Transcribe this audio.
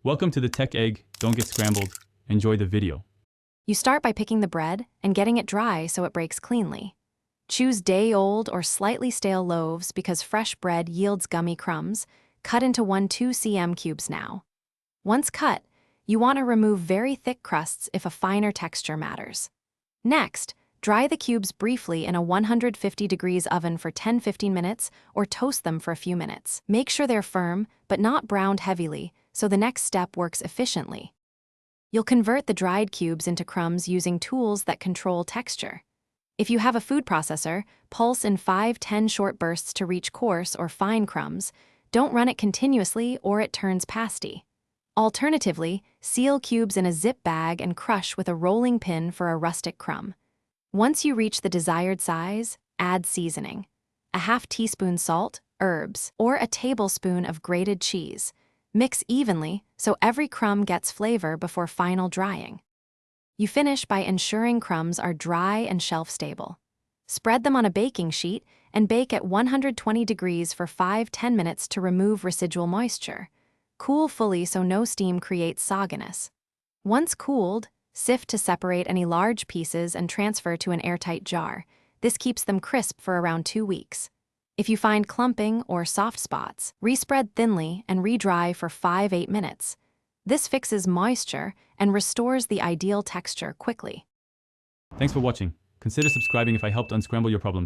Welcome to the Tech Egg. Don't get scrambled. Enjoy the video. You start by picking the bread and getting it dry so it breaks cleanly. Choose day-old or slightly stale loaves because fresh bread yields gummy crumbs. Cut into 2 cm cubes now. Once cut, you want to remove very thick crusts if a finer texture matters. Next, dry the cubes briefly in a 150 degrees oven for 10-15 minutes or toast them for a few minutes. Make sure they're firm, but not browned heavily, so the next step works efficiently. You'll convert the dried cubes into crumbs using tools that control texture. If you have a food processor, pulse in 5-10 short bursts to reach coarse or fine crumbs. Don't run it continuously or it turns pasty. Alternatively, seal cubes in a zip bag and crush with a rolling pin for a rustic crumb. Once you reach the desired size, add seasoning. A half teaspoon salt, herbs, or a tablespoon of grated cheese. Mix evenly so every crumb gets flavor before final drying. You finish by ensuring crumbs are dry and shelf-stable. Spread them on a baking sheet and bake at 120 degrees for 5-10 minutes to remove residual moisture. Cool fully so no steam creates sogginess. Once cooled, sift to separate any large pieces and transfer to an airtight jar. This keeps them crisp for around 2 weeks. If you find clumping or soft spots, respread thinly and re-dry for 5-8 minutes. This fixes moisture and restores the ideal texture quickly. Thanks for watching. Consider subscribing if I helped unscramble your problems.